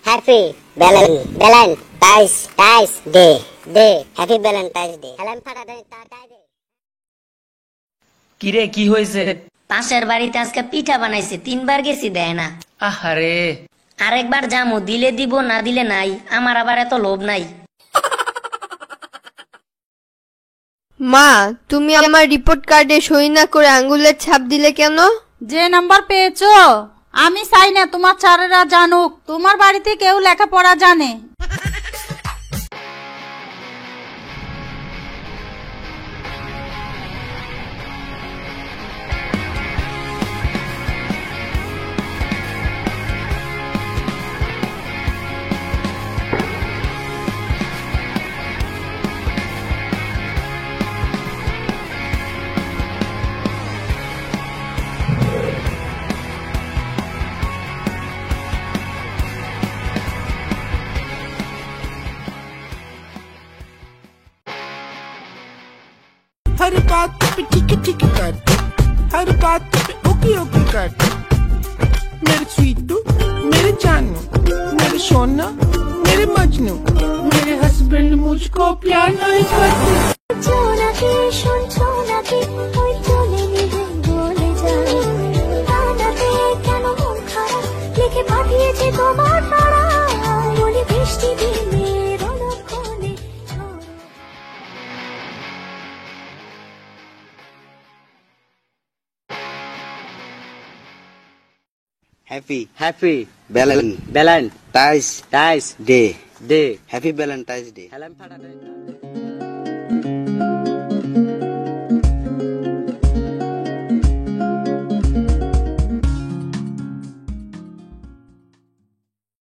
Happy Valentine's Day. Happy Valentine's Day. কিরে কি হয়েছে? পাশের বাড়িতে আজকে পিঠা বানাইছে, 3 বার গেছি দেয় না। আহারে, আরেকবার যামু, দিলে দিব না দিলে নাই। আমার আবার এত লোভ নাই। মা, তুমি আমার রিপোর্ট কার্ডে সই না করে আঙ্গুলের ছাপ দিলে কেন? যে নাম্বার পেয়েছো, আমি চাই না তোমার ছাড়েরা জানুক তোমার বাড়িতে কেউ লেখাপড়া জানে। हर बात पे ठीक कर, हर बात पे ओके कर। मेरे स्वीटू, मेरे जानू, मेरे सोना, मेरे मजनू, मेरे हस्बैंड मुझको प्यार नहीं करते। Happy Valentine's Day. Happy Valentine's Day.